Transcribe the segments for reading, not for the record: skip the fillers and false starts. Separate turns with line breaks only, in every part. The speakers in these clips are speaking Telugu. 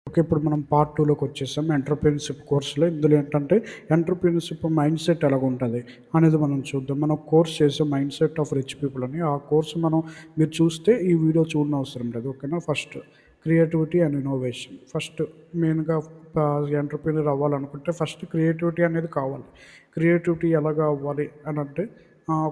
ఓకే. ఇప్పుడు మనం పార్ట్ 2లోకి వచ్చేసాం. ఎంటర్‌ప్రెన్యూర్‌షిప్ కోర్స్‌లో. ఇందులో ఏంటంటే ఎంటర్‌ప్రెన్యూర్‌షిప్ మైండ్ సెట్ ఎలాగుంటది అనేది మనం చూద్దాం. మనం కోర్స్ చేసాం mind set of rich people అని. ఆ కోర్స్ మీరు చూస్తే ఈ వీడియో చూడనవసరం లేదు. ఓకేనా. First creativity and innovation. First మెయిన్‌గా ఎంటర్‌ప్రెన్యూర్ అవ్వాలనుకుంటే ఫస్ట్ క్రియేటివిటీ అనేది కావాలి. క్రియేటివిటీ ఎలాగా అవ్వాలి అనంటే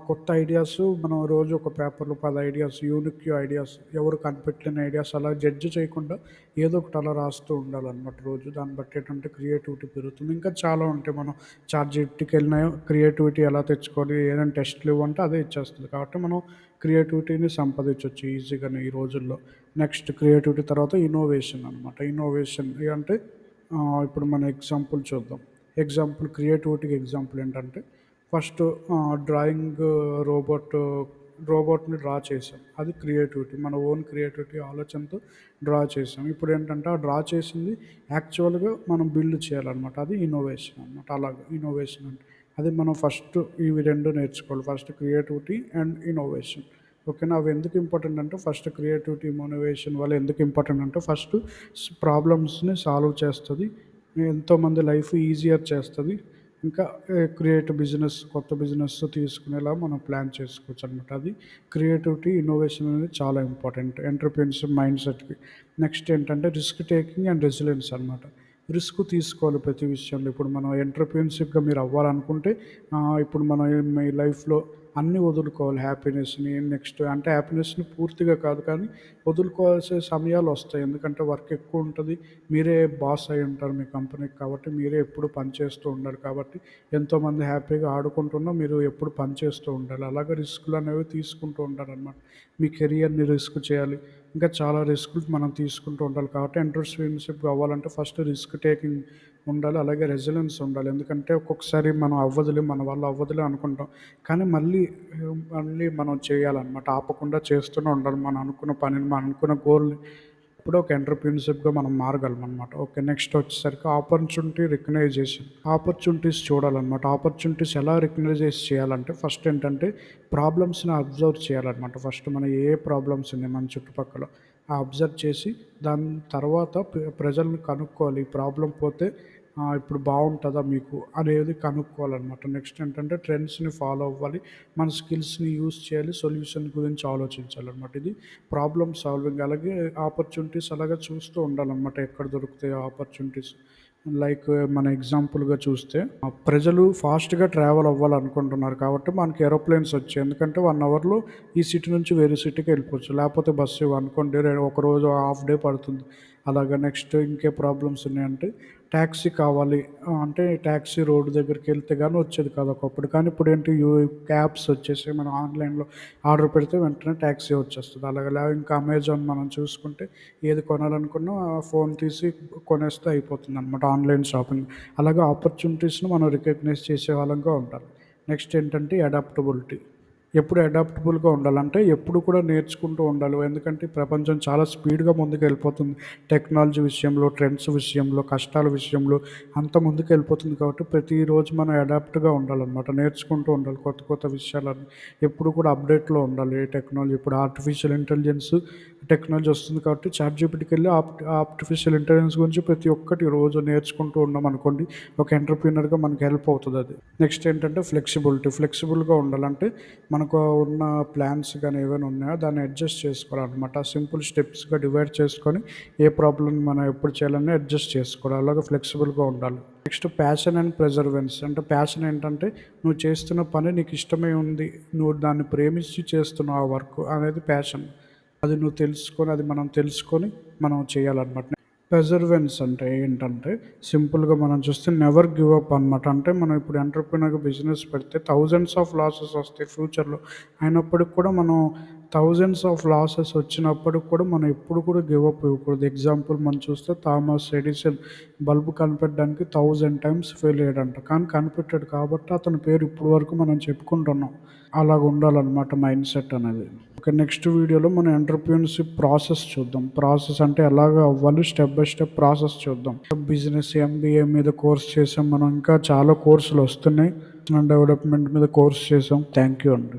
కొత్త ఐడియాసు మనం రోజు ఒక పేపర్‌లో 10 ఐడియాస్, యూనిక్ ఐడియాస్, ఎవరు కనిపెట్టలేని ఐడియాస్ అలా జడ్జ్ చేయకుండా ఏదో ఒకటి అలా రాస్తూ ఉండాలనమాట రోజు. దాన్ని బట్టి ఏంటంటే క్రియేటివిటీ పెరుగుతుంది. ఇంకా చాలా ఉంటాయి. మనం చాట్‌జీపీటీకెళ్ళినా క్రియేటివిటీ ఎలా తెచ్చుకోవాలి, ఏదైనా టెస్ట్‌లు ఇవ్వంటే అదే ఇచ్చేస్తది. కాబట్టి మనం క్రియేటివిటీని సంపాదించొచ్చు ఈజీగానే ఈ రోజుల్లో. నెక్స్ట్ క్రియేటివిటీ తర్వాత ఇన్నోవేషన్ అనమాట. ఇన్నోవేషన్ అంటే ఇప్పుడు మన ఎగ్జాంపుల్ చూద్దాం. క్రియేటివిటీకి ఎగ్జాంపుల్ ఏంటంటే ఫస్ట్ డ్రాయింగ్ రోబోట్ రోబోట్‌ని డ్రా చేసాం. అది క్రియేటివిటీ. మన ఓన్ క్రియేటివిటీ ఆలోచనతో డ్రా చేసాం. ఇప్పుడేంటంటే ఆ డ్రా చేసింది యాక్చువల్‌గా మనం బిల్డ్ చేయాలనమాట. అది ఇన్నోవేషన్ అనమాట. అలాగా ఇన్నోవేషన్ అంటే. అది మనం ఫస్ట్ ఇవి 2 నేర్చుకోవాలి. First creativity and innovation. ఓకేనా. అవి ఎందుకు ఇంపార్టెంట్ అంటే ఫస్ట్ క్రియేటివిటీ, ఇన్నోవేషన్ వల్ల ఎందుకు ఇంపార్టెంట్ అంటే ఫస్ట్ ప్రాబ్లమ్స్‌ని సాల్వ్ చేస్తది. ఎంతోమంది లైఫ్ ఈజియర్ చేస్తది. ఇంకా కొత్త బిజినెస్ తీసుకునేలా మనం ప్లాన్ చేసుకోవచ్చనమాట. అది క్రియేటివిటీ, ఇన్నోవేషన్ అనేది చాలా ఇంపార్టెంట్ ఎంటర్‌ప్రెన్యూర్‌షిప్ మైండ్ సెట్‌కి. నెక్స్ట్ ఏంటంటే రిస్క్ టేకింగ్ అండ్ రెసిలియన్స్ అనమాట. రిస్క్ తీసుకోవాలి ప్రతి విషయంలో. ఇప్పుడు మనం ఎంటర్‌ప్రెన్యూర్‌షిప్‌గా మీరు అవ్వాలనుకుంటే ఇప్పుడు మనం మీ లైఫ్‌లో అన్నీ వదులుకోవాలి. హ్యాపీనెస్‌ని నెక్స్ట్ అంటే హ్యాపీనెస్‌ని పూర్తిగా కాదు కానీ వదులుకోవాల్సిన సమయాలొస్తాయి. ఎందుకంటే వర్క్ ఎక్కువుంటది. మీరే బాస్ అయ్యుంటారు మీ కంపెనీకి. కాబట్టి మీరే ఎప్పుడు పని చేస్తూ ఉండాలి. కాబట్టి ఎంతోమంది హ్యాపీగా ఆడుకుంటున్నా మీరు ఎప్పుడు పని చేస్తూ ఉండాలి. అలాగే రిస్కులనేవి తీసుకుంటూ ఉండాలనమాట. మీ కెరియర్‌ని రిస్క్ చేయాలి. ఇంకా చాలా రిస్కులు మనం తీసుకుంటూ ఉండాలి. కాబట్టి ఎంటర్‌ప్రెన్యూర్‌షిప్ అవ్వాలంటే ఫస్ట్ రిస్క్ టేకింగ్ ఉండాలి. అలాగే రెసిలియన్స్ ఉండాలి. ఎందుకంటే ఒక్కొక్కసారి మనం అవ్వదులే, మన వల్ల అవ్వదులే అనుకుంటాం. కానీ మళ్ళీ మనం చేయాలనమాట. ఆపకుండా చేస్తూనే ఉండాలి. మనం అనుకున్న పనిని, మనం అనుకున్న గోల్‌ని అప్పుడే ఒక ఎంటర్‌ప్రెన్యూర్‌షిప్‌గా మనం మారగలమనమాట. ఓకే. నెక్స్ట్ వచ్చేసరికి ఆపర్చునిటీ రికగ్నైజేషన్. ఆపర్చునిటీస్ చూడాలనమాట. ఆపర్చునిటీస్ ఎలా రికగ్నైజ్ చేయాలంటే ఫస్ట్ ఏంటంటే ప్రాబ్లమ్స్‌ని అబ్జర్వ్ చేయాలనమాట. ఫస్ట్ మన ఏ ప్రాబ్లమ్స్ ఉన్నాయి మన చుట్టుపక్కల. అబ్జర్వ్ చేసి దాని తర్వాత ప్రజల్ని కనుక్కోవాలి. ఈ ప్రాబ్లమ్ పోతే ఇప్పుడు బావుంటదా మీకు అనేది కనుక్కోవాలనమాట. నెక్స్ట్ ఏంటంటే ట్రెండ్స్‌ని ఫాలో అవ్వాలి. మన స్కిల్స్‌ని యూజ్ చేయాలి. సొల్యూషన్ గురించి ఆలోచించాలనమాట. ఇది ప్రాబ్లమ్ సాల్వింగ్. అలాగే ఆపర్చునిటీస్ అలాగే చూస్తూ ఉండాలనమాట. ఎక్కడ దొరుకుతాయో ఆపర్చునిటీస్. లైక్ మన ఎగ్జాంపుల్‌గా చూస్తే ప్రజలు ఫాస్ట్‌గా ట్రావెల్ అవ్వాలనుకుంటున్నారు కాబట్టి మనకి ఏరోప్లేన్స్ వచ్చాయి. ఎందుకంటే 1 అవర్‌లో ఈ సిటీ నుంచి వేరే సిటీకి వెళ్ళిపోవచ్చు. లేకపోతే బస్సు ఇవ్వనుకోండి ఒకరోజు హాఫ్ డే పడుతుంది. అలాగా నెక్స్ట్ ఇంకే ప్రాబ్లమ్స్ ఉన్నాయంటే టాక్సీ కావాలి. అంటే టాక్సీ రోడ్డు దగ్గరికెళ్తే గాని వచ్చేది కాదు ఒకప్పుడు. కానీ ఇప్పుడేంటి యాప్స్ వచ్చేసాయి. మనం ఆన్‌లైన్‌లో ఆర్డర్ పెడితే వెంటనే టాక్సీ వచ్చేస్తది. అలాగలా ఇంకా అమెజాన్ మనం చూసుకుంటే ఏది కొనాలనుకున్నా ఫోన్ తీసి కొనేస్తే అయిపోతుందనమాట ఆన్‌లైన్ షాపింగ్. అలాగే ఆపర్చునిటీస్‌ని మనం రికగ్నైజ్ చేసేవాళ్ళంగా ఉండాలి. నెక్స్ట్ ఏంటంటే అడాప్టబిలిటీ. ఎప్పుడు అడాప్టబుల్‌గా ఉండాలి. అంటే ఎప్పుడు కూడా నేర్చుకుంటూ ఉండాలి. ఎందుకంటే ఈ ప్రపంచం చాలా స్పీడ్‌గా ముందుకెళ్ళిపోతుంది. టెక్నాలజీ విషయంలో, ట్రెండ్స్ విషయంలో, కష్టాల విషయంలో అంత ముందుకెళ్ళిపోతుంది కాబట్టి ప్రతిరోజు మనం అడాప్ట్‌గా ఉండాలనమాట. నేర్చుకుంటూ ఉండాలి కొత్త కొత్త విషయాలన్నీ. ఎప్పుడు కూడా అప్‌డేట్‌లో ఉండాలి. ఏ టెక్నాలజీ ఇప్పుడు ఆర్టిఫిషియల్ ఇంటెలిజెన్స్ టెక్నాలజీ వస్తుంది కాబట్టి చాట్‌జీపీటీకెళ్ళి ఆర్టిఫిషియల్ ఇంటెలిజెన్స్ గురించి ప్రతి ఒక్కటి రోజు నేర్చుకుంటూ ఉన్నామనుకోండి, ఒక ఎంటర్‌ప్రెన్యూర్‌గా మనకి హెల్ప్ అవుతదది. నెక్స్ట్ ఏంటంటే ఫ్లెక్సిబిలిటీ. ఫ్లెక్సిబుల్‌గా ఉండాలంటే మనకు ఉన్న ప్లాన్స్ గాని ఏవైనా ఉన్నాయో దాన్ని అడ్జస్ట్ చేసుకోవాలనమాట. సింపుల్ స్టెప్స్‌గా డివైడ్ చేసుకొని ఏ ప్రాబ్లమ్‌ని మనం ఎప్పుడు చేయాలని అడ్జస్ట్ చేసుకోవాలి. అలాగే ఫ్లెక్సిబుల్‌గా ఉండాలి. Next passion and perseverance. అంటే ప్యాషన్ ఏంటంటే నువ్వు చేస్తున్న పని నీకు ఇష్టమై ఉంది. నువ్వు దాన్ని ప్రేమించి చేస్తున్నావు ఆ వర్క్ అనేది ప్యాషన్. అది మనం తెలుసుకొని మనం చేయాలనమాట. పెర్సెవరెన్స్ అంటే ఏంటంటే, సింపుల్‌గా మనం చూస్తే నెవర్ గివ్ అప్ అనమాట. అంటే మనం ఇప్పుడు ఎంటర్‌ప్రెన్యూర్‌గా బిజినెస్ పెడితే థౌసండ్స్ ఆఫ్ లాసెస్ వస్తాయి ఫ్యూచర్‌లో. అయినప్పటికి కూడా మనం థౌసండ్స్ ఆఫ్ లాసెస్ వచ్చినప్పటికి కూడా మనం ఎప్పుడు కూడా గివ్ అప్ ఇవ్వకూడదు. ఎగ్జాంపుల్ మనం చూస్తే థామస్ ఎడిసన్ బల్బ్ కనిపెట్టడానికి 1000 టైమ్స్ ఫెయిల్ అయ్యాడంట. కానీ కనిపెట్టాడు కాబట్టి అతని పేరు ఇప్పటి వరకు మనం చెప్పుకుంటున్నాం. అలాగుండాలనమాట మైండ్ సెట్ అనేది. ఓకే. నెక్స్ట్ వీడియోలో మనం ఎంటర్‌ప్రెన్యూర్‌షిప్ ప్రాసెస్ చూద్దాం. ప్రాసెస్ అంటే ఎలాగ అవ్వాలి స్టెప్ బై స్టెప్ ప్రాసెస్ చూద్దాం. బిజినెస్ ఎంబీఏ మీద కోర్స్ చేసాం మనం. ఇంకా చాలా కోర్సులొస్తున్నాయి. డెవలప్‌మెంట్ మీద కోర్స్ చేసాం. థ్యాంక్ యూ అండి.